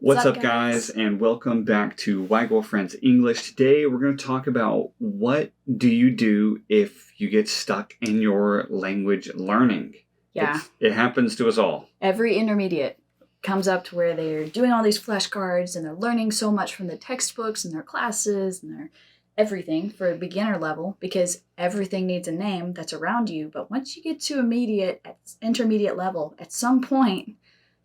What's up, guys, and welcome back to Why Girlfriends English. Today, we're going to talk about what do you do if you get stuck in your language learning. Yeah. It happens to us all. Every intermediate comes up to where they're doing all these flashcards and they're learning so much from the textbooks and their classes and their everything for a beginner level because everything needs a name that's around you. But once you get to intermediate level, at some point,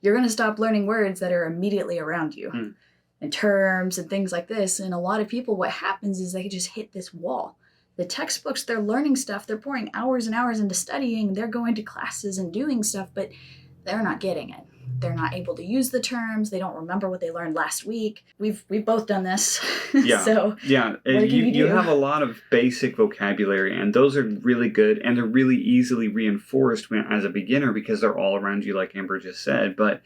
you're going to stop learning words that are immediately around you and terms and things like this. And a lot of people, what happens is they just hit this wall. The textbooks, they're learning stuff. They're pouring hours and hours into studying. They're going to classes and doing stuff, but they're not getting it. They're not able to use the terms. They don't remember what they learned last week. We've both done this. Yeah. So yeah, what can you do? You have a lot of basic vocabulary, and those are really good, and they're really easily reinforced as a beginner because they're all around you, like Amber just said. But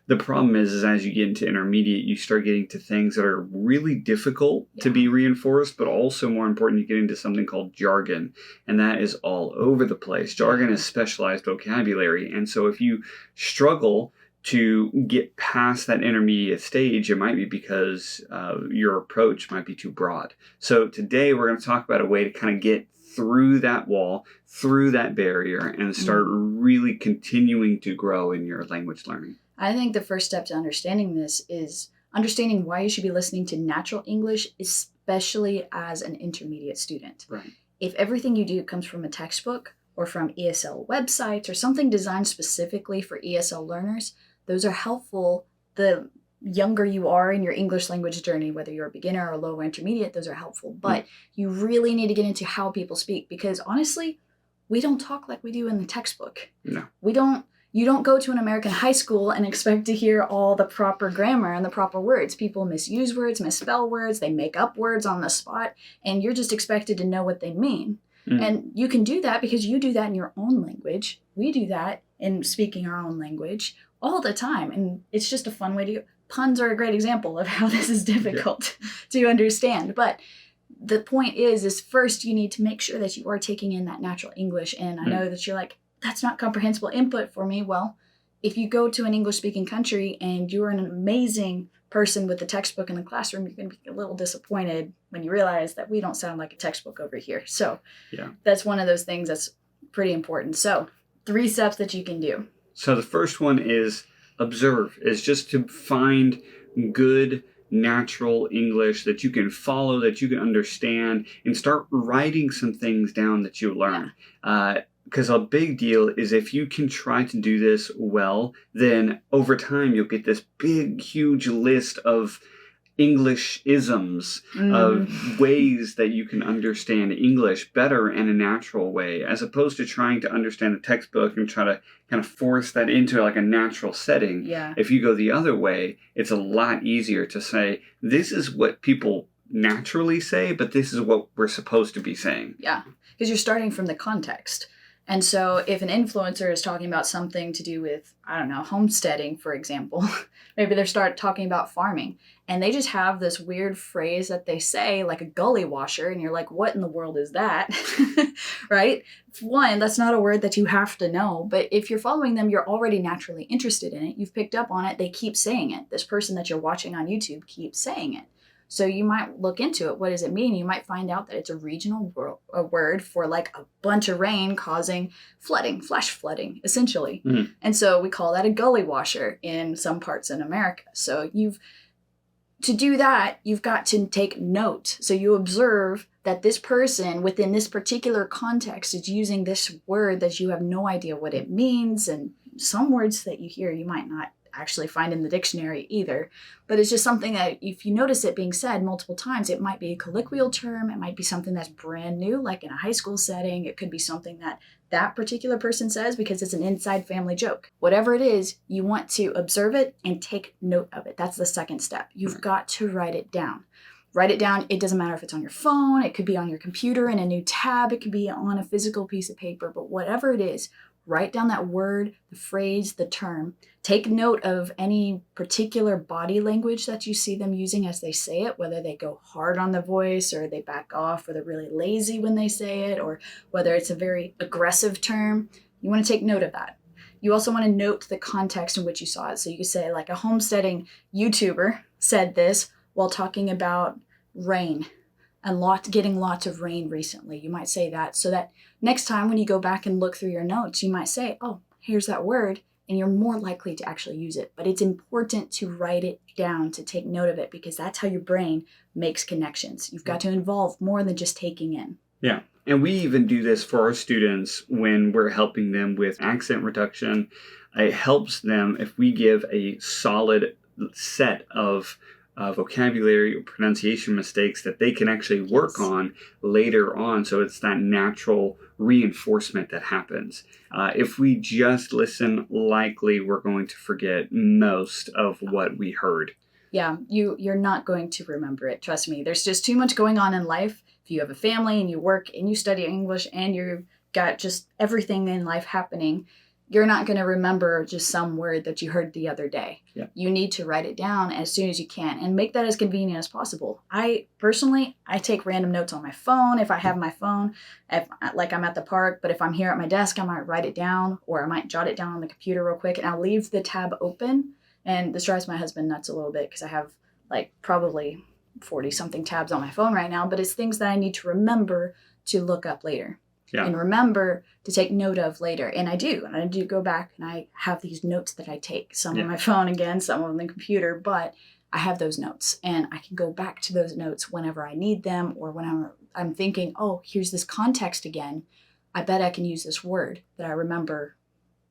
the problem is as you get into intermediate, you start getting to things that are really difficult to be reinforced, but also more important, you get into something called jargon, and that is all over the place. Jargon is specialized vocabulary, and so if you struggle to get past that intermediate stage, it might be because your approach might be too broad. So today we're going to talk about a way to kind of get through that wall, through that barrier, and start really continuing to grow in your language learning. I think the first step to understanding this is understanding why you should be listening to natural English, especially as an intermediate student. Right. If everything you do comes from a textbook or from ESL websites or something designed specifically for ESL learners, those are helpful. The younger you are in your English language journey, whether you're a beginner or low or intermediate, those are helpful. But you really need to get into how people speak because honestly, we don't talk like we do in the textbook. No. You don't go to an American high school and expect to hear all the proper grammar and the proper words. People misuse words, misspell words, they make up words on the spot, and you're just expected to know what they mean. And you can do that because you do that in your own language. We do that in speaking our own language all the time. And it's just a fun way to go. Puns are a great example of how this is difficult to understand. But the point is first you need to make sure that you are taking in that natural English. And I know that you're like, that's not comprehensible input for me. Well, if you go to an English-speaking country and you're an amazing person with the textbook in the classroom, you're going to be a little disappointed when you realize that we don't sound like a textbook over here. So that's one of those things that's pretty important. So 3 steps that you can do. So the first one is observe, is just to find good natural English that you can follow, that you can understand, and start writing some things down that you learn. Because a big deal is if you can try to do this well, then over time you'll get this big, huge list of English isms, of ways that you can understand English better in a natural way, as opposed to trying to understand a textbook and try to kind of force that into like a natural setting. Yeah. If you go the other way, it's a lot easier to say, this is what people naturally say, but this is what we're supposed to be saying. Yeah, because you're starting from the context. And so if an influencer is talking about something to do with, I don't know, homesteading, for example, maybe they start talking about farming and they just have this weird phrase that they say like a gully washer. And you're like, what in the world is that? Right? One, that's not a word that you have to know. But if you're following them, you're already naturally interested in it. You've picked up on it. They keep saying it. This person that you're watching on YouTube keeps saying it. So you might look into it. What does it mean? You might find out that it's a regional word for like a bunch of rain causing flooding, flash flooding, essentially. And so we call that a gully washer in some parts in America. So to do that, you've got to take note. So you observe that this person within this particular context is using this word that you have no idea what it means. And some words that you hear, you might not actually find in the dictionary either, but it's just something that if you notice it being said multiple times, it might be a colloquial term, it might be something that's brand new, like in a high school setting, it could be something that particular person says because it's an inside family joke. Whatever it is, you want to observe it and take note of it. That's the second step. You've got to write it down. Write it down. It doesn't matter if it's on your phone, it could be on your computer in a new tab, it could be on a physical piece of paper, but whatever it is, write down that word, the phrase, the term. Take note of any particular body language that you see them using as they say it, whether they go hard on the voice or they back off or they're really lazy when they say it, or whether it's a very aggressive term. You want to take note of that. You also want to note the context in which you saw it. So you could say, like, a homesteading YouTuber said this while talking about rain and getting lots of rain recently. You might say that so that next time when you go back and look through your notes, you might say, oh, here's that word, and you're more likely to actually use it. But it's important to write it down, to take note of it, because that's how your brain makes connections. You've got to involve more than just taking in. Yeah. And we even do this for our students when we're helping them with accent reduction. It helps them if we give a solid set of vocabulary or pronunciation mistakes that they can actually work on later on. So it's that natural reinforcement that happens. If we just listen, likely we're going to forget most of what we heard. Yeah, you're not going to remember it. Trust me. There's just too much going on in life. If you have a family and you work and you study English and you've got just everything in life happening, you're not going to remember just some word that you heard the other day. Yeah. You need to write it down as soon as you can and make that as convenient as possible. I take random notes on my phone if I have my phone, like I'm at the park, but if I'm here at my desk, I might write it down, or I might jot it down on the computer real quick, and I'll leave the tab open. And this drives my husband nuts a little bit because I have like probably 40 something tabs on my phone right now, but it's things that I need to remember to look up later. Yeah. And remember to take note of later. And I do go back and I have these notes that I take, some on my phone again, some on the computer, but I have those notes and I can go back to those notes whenever I need them, or when I'm thinking, oh, here's this context again. I bet I can use this word that I remember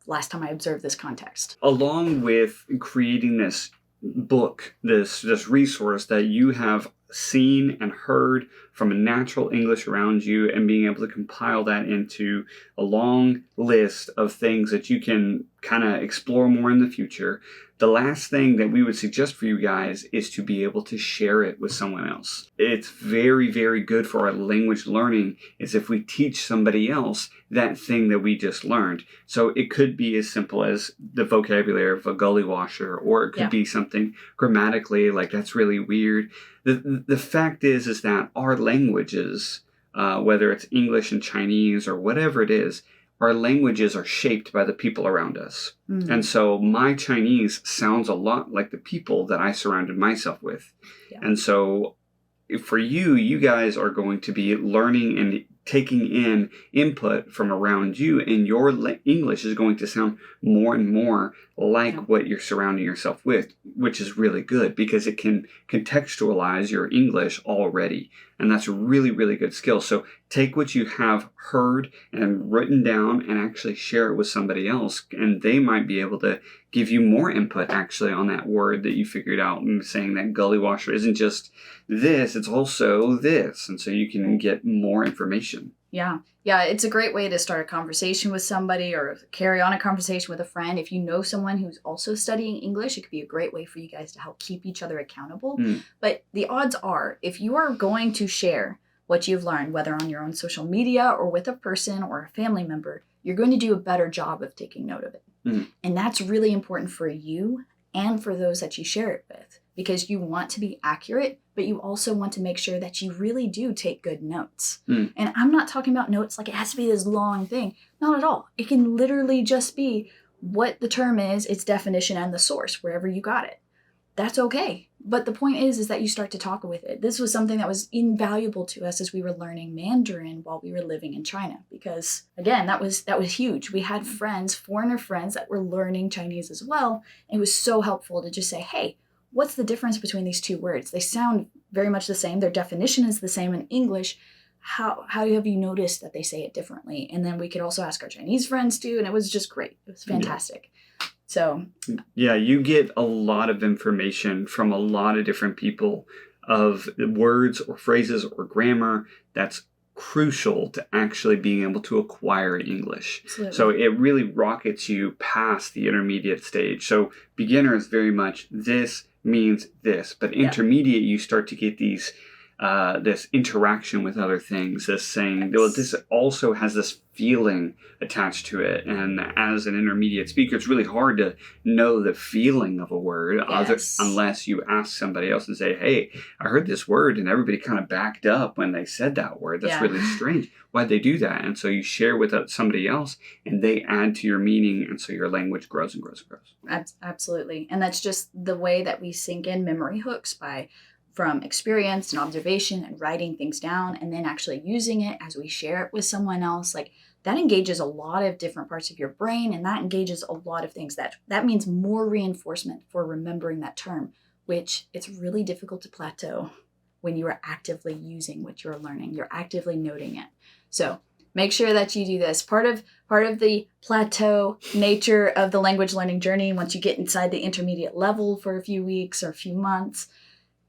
last time I observed this context. Along with creating this book, this resource that you have seen and heard from a natural English around you, and being able to compile that into a long list of things that you can kind of explore more in the future. The last thing that we would suggest for you guys is to be able to share it with someone else. It's very, very good for our language learning is if we teach somebody else that thing that we just learned. So it could be as simple as the vocabulary of a gully washer, or it could be something grammatically like that's really weird. The fact is that our languages, whether it's English and Chinese or whatever it is, our languages are shaped by the people around us. Mm-hmm. And so my Chinese sounds a lot like the people that I surrounded myself with. Yeah. And so for you guys are going to be learning and taking in input from around you, and your English is going to sound more and more like what you're surrounding yourself with, which is really good because it can contextualize your English already. And that's a really, really good skill. So take what you have heard and written down and actually share it with somebody else. And they might be able to give you more input actually on that word that you figured out, and saying that gully washer isn't just this, it's also this. And so you can get more information. Yeah. Yeah, it's a great way to start a conversation with somebody or carry on a conversation with a friend. If you know someone who's also studying English, it could be a great way for you guys to help keep each other accountable. Mm. But the odds are, if you are going to share what you've learned, whether on your own social media or with a person or a family member, you're going to do a better job of taking note of it. Mm. And that's really important for you and for those that you share it with, because you want to be accurate, but you also want to make sure that you really do take good notes. Mm. And I'm not talking about notes like it has to be this long thing. Not at all. It can literally just be what the term is, its definition, and the source, wherever you got it. That's okay. But the point is that you start to talk with it. This was something that was invaluable to us as we were learning Mandarin while we were living in China. Because, again, that was huge. We had friends, foreigner friends, that were learning Chinese as well. It was so helpful to just say, hey, what's the difference between these two words? They sound very much the same. Their definition is the same in English. How have you noticed that they say it differently? And then we could also ask our Chinese friends too. And it was just great. It was fantastic. Yeah. So. Yeah, you get a lot of information from a lot of different people of words or phrases or grammar that's crucial to actually being able to acquire English. Absolutely. So it really rockets you past the intermediate stage. So beginner is very much this means this, but intermediate you start to get these this interaction with other things, this saying, well, this also has this feeling attached to it. And as an intermediate speaker, it's really hard to know the feeling of a word unless you ask somebody else and say, hey, I heard this word and everybody kind of backed up when they said that word. That's really strange. Why'd they do that? And so you share with somebody else and they add to your meaning. And so your language grows and grows and grows. Absolutely. And that's just the way that we sink in memory hooks from experience and observation and writing things down and then actually using it as we share it with someone else. Like that engages a lot of different parts of your brain, and that engages a lot of things. That means more reinforcement for remembering that term, which it's really difficult to plateau when you are actively using what you're learning. You're actively noting it. So make sure that you do this. Part of the plateau nature of the language learning journey, once you get inside the intermediate level for a few weeks or a few months,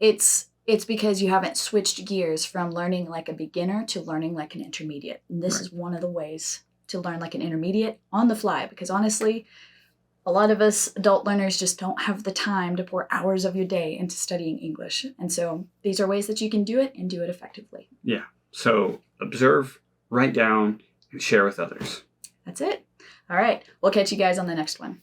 it's because you haven't switched gears from learning like a beginner to learning like an intermediate. And this is one of the ways to learn like an intermediate on the fly, because honestly, a lot of us adult learners just don't have the time to pour hours of your day into studying English. And so these are ways that you can do it and do it effectively. Yeah. So observe, write down, and share with others. That's it. All right. We'll catch you guys on the next one.